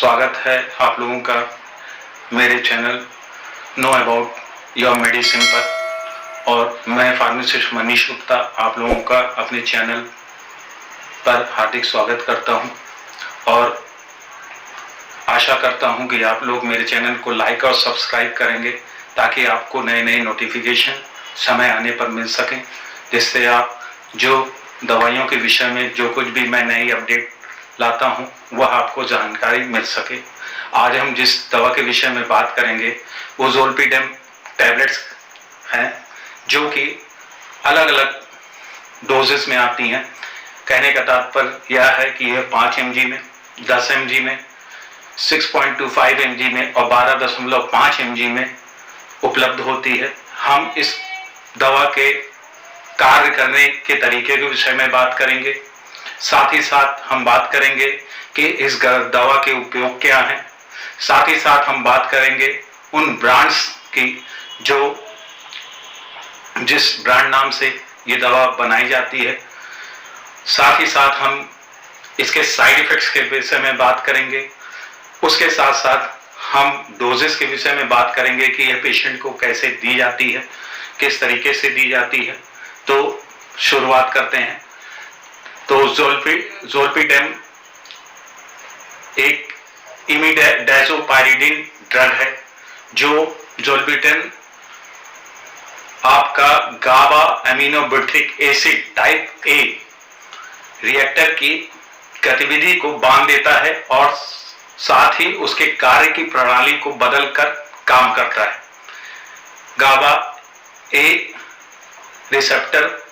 स्वागत है आप लोगों का मेरे channel know about your medicine पर। और मैं फार्मासिस्ट मनीष गुप्ता आप लोगों का अपने चैनल पर हार्दिक स्वागत करता हूं और आशा करता हूं कि आप लोग मेरे चैनल को लाइक और सब्सक्राइब करेंगे ताकि आपको नए नए नोटिफिकेशन समय आने पर मिल सकें, जिससे आप जो दवाइयों के विषय में जो कुछ भी मैं नई अपडेट लाता हूं वह आपको जानकारी मिल सके। आज हम जिस दवा के विषय में बात करेंगे वो ज़ोलपीडेम टैबलेट्स हैं, जो कि अलग अलग डोजेस में आती हैं। कहने का तात्पर्य यह है कि यह 5 mg में, 10 mg में, 6.25 mg में और 12.5 mg में उपलब्ध होती है। हम इस दवा के कार्य करने के तरीके के विषय में बात करेंगे, साथ ही साथ हम बात करेंगे कि इस दवा के उपयोग क्या हैं, साथ ही साथ हम बात करेंगे उन ब्रांड्स की जो जिस ब्रांड नाम से ये दवा बनाई जाती है। साथ ही साथ हम इसके साइड इफेक्ट्स के विषय में बात करेंगे। उसके साथ साथ हम डोजेस के विषय में बात करेंगे कि यह पेशेंट को कैसे दी जाती है, किस तरीके से दी जाती है। तो शुरुआत करते हैं। तो ज़ोलपीडेम एक इमिडाज़ोपाइरिडोन ड्रग है। जो ज़ोलपीडेम आपका गाबा एमिनोब्यूटिक एसिड टाइप ए रिएक्टर की गतिविधि को बांध देता है और साथ ही उसके कार्य की प्रणाली को बदलकर काम करता है। गाबा ए रिसेप्टर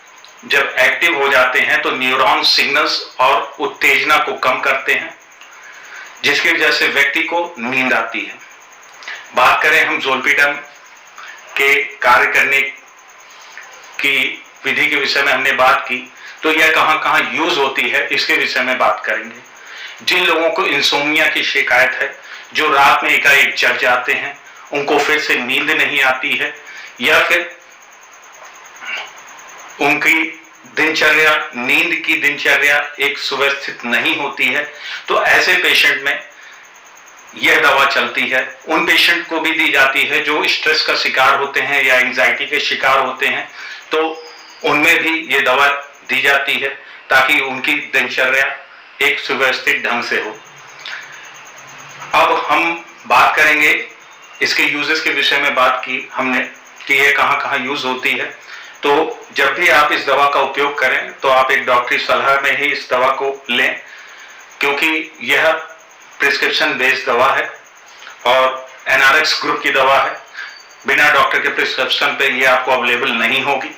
जब एक्टिव हो जाते हैं तो न्यूरॉन सिग्नल्स और उत्तेजना को कम करते हैं, जिसकी वजह से व्यक्ति को नींद आती है। बात करें हम ज़ोलपीडेम के कार्य करने की विधि के विषय में हमने बात की, तो यह कहां कहां यूज होती है इसके विषय में बात करेंगे। जिन लोगों को इंसोम्निया की शिकायत है, जो रात में एकाएक जग जाते हैं, उनको फिर से नींद नहीं आती है, या फिर उनकी दिनचर्या, नींद की दिनचर्या एक सुव्यवस्थित नहीं होती है, तो ऐसे पेशेंट में यह दवा चलती है। उन पेशेंट को भी दी जाती है जो स्ट्रेस का शिकार होते हैं या एंजाइटी के शिकार होते हैं, तो उनमें भी ये दवा दी जाती है ताकि उनकी दिनचर्या एक सुव्यवस्थित ढंग से हो। अब हम बात करेंगे इसके यूजेस के विषय में बात की हमने कि ये कहां कहां यूज होती है। तो जब भी आप इस दवा का उपयोग करें तो आप एक डॉक्टरी सलाह में ही इस दवा को लें, क्योंकि यह प्रिस्क्रिप्शन बेस्ड दवा है और एनआरएक्स ग्रुप की दवा है। बिना डॉक्टर के प्रिस्क्रिप्शन पे ये आपको अवेलेबल नहीं होगी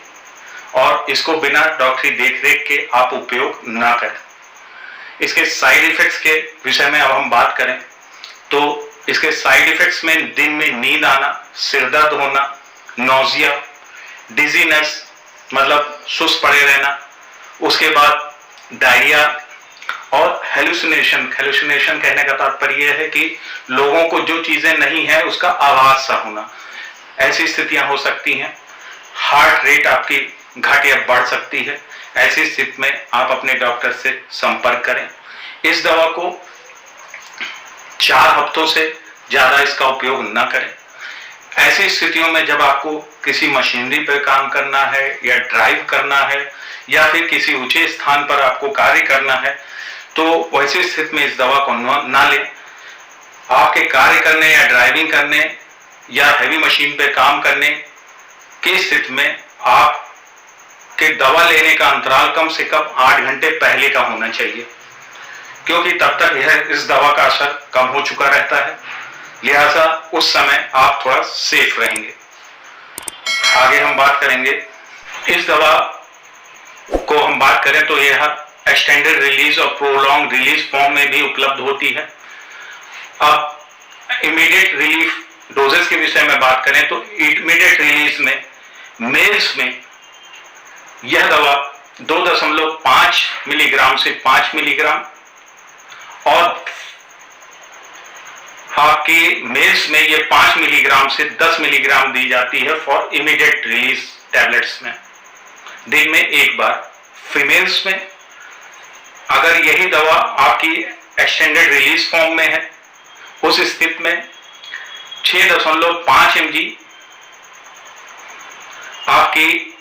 और इसको बिना डॉक्टरी देखरेख के आप उपयोग ना करें। इसके साइड इफेक्ट्स के विषय में अब हम बात करें तो इसके साइड इफेक्ट्स में दिन में नींद आना, सिरदर्द होना, नोजिया, डिजीनेस मतलब सुस्त पड़े रहना, उसके बाद डायरिया और हेलुसिनेशन। हेलुसिनेशन कहने का तात्पर्य यह है कि लोगों को जो चीजें नहीं है उसका आभास सा होना, ऐसी स्थितियां हो सकती हैं। हार्ट रेट आपकी घट या बढ़ सकती है। ऐसी स्थिति में आप अपने डॉक्टर से संपर्क करें। इस दवा को 4 हफ्तों से ज्यादा इसका उपयोग न करें। ऐसी स्थितियों में जब आपको किसी मशीनरी पर काम करना है या ड्राइव करना है या फिर किसी ऊंचे स्थान पर आपको कार्य करना है, तो वैसी स्थिति में इस दवा को ना लें। आपके कार्य करने या ड्राइविंग करने या हैवी मशीन पे काम करने की स्थिति में आपके दवा लेने का अंतराल कम से कम 8 घंटे पहले का होना चाहिए, क्योंकि तब तक यह इस दवा का असर कम हो चुका रहता है। लिहाजा उस समय आप थोड़ा सेफ रहेंगे। आगे हम बात करेंगे इस दवा को हम बात करें तो यह एक्सटेंडेड रिलीज और प्रोलॉन्ग रिलीज फॉर्म में भी उपलब्ध होती है। अब इमीडिएट रिलीफ डोजेस के विषय में बात करें तो इमीडिएट रिलीज में मेल्स में यह दवा 2.5 मिलीग्राम से 5 मिलीग्राम और आपकी मेल्स में ये 5 मिलीग्राम से 10 मिलीग्राम दी जाती है फॉर इमीडिएट रिलीज टैबलेट्स में, दिन में एक बार। फीमेल्स में अगर यही दवा आपकी एक्सटेंडेड रिलीज फॉर्म में है उस स्थिति में 6.5 mg आपकी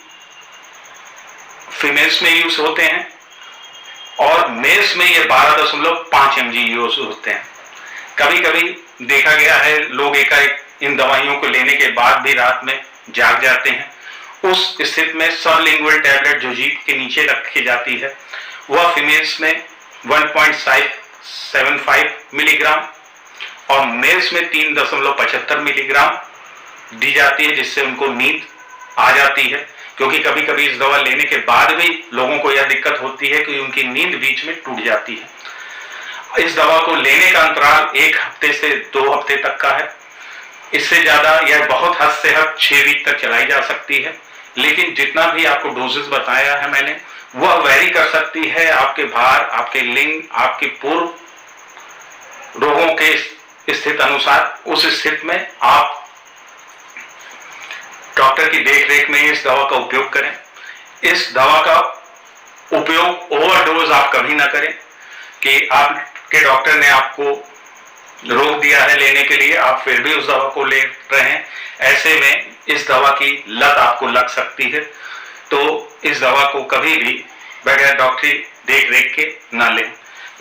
फीमेल्स में यूज होते हैं और मेल्स में ये 12.5 mg यूज होते हैं। कभी कभी देखा गया है लोग एकाएक इन दवाइयों को लेने के बाद भी रात में जाग जाते हैं। उस स्थिति में सबलिंगुअल टैबलेट जो जीभ के नीचे रखी जाती है वह फीमेल्स में 1.75 मिलीग्राम और मेल्स में 3.75 मिलीग्राम दी जाती है, जिससे उनको नींद आ जाती है। क्योंकि कभी कभी इस दवा लेने के बाद भी लोगों को यह दिक्कत होती है कि उनकी नींद बीच में टूट जाती है। इस दवा को लेने का अंतराल 1 हफ्ते से 2 हफ्ते तक का है। इससे ज्यादा यह बहुत हद से हद 6 वीक तक चलाई जा सकती है, लेकिन जितना भी आपको डोजेस बताया है मैंने वह वेरी कर सकती है आपके भार, आपके लिंग, आपके पूर्व रोगों के स्थिति अनुसार। उस स्थिति में आप डॉक्टर की देखरेख में इस दवा का उपयोग करें। इस दवा का उपयोग ओवरडोज आप कभी ना करें कि आपके डॉक्टर ने आपको रोक दिया है लेने के लिए, आप फिर भी उस दवा को ले रहे हैं। ऐसे में इस दवा की लत आपको लग सकती है। तो इस दवा को कभी भी बगैर डॉक्टरी देखरेख के ना लें।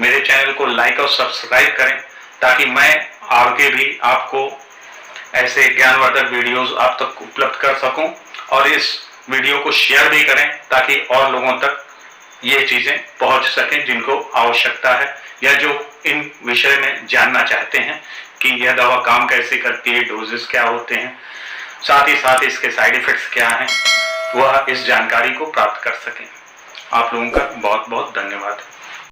मेरे चैनल को लाइक और सब्सक्राइब करें ताकि मैं आगे भी आपको ऐसे ज्ञानवर्धक वीडियोस आप तक उपलब्ध कर सकूं, और इस वीडियो को शेयर भी करें ताकि और लोगों तक ये चीजें पहुंच सकें जिनको आवश्यकता है या जो इन विषय में जानना चाहते हैं कि यह दवा काम कैसे करती है, डोजेस क्या होते हैं, साथ ही साथ इसके साइड इफेक्ट्स क्या हैं, वह इस जानकारी को प्राप्त कर सकें। आप लोगों का बहुत बहुत धन्यवाद।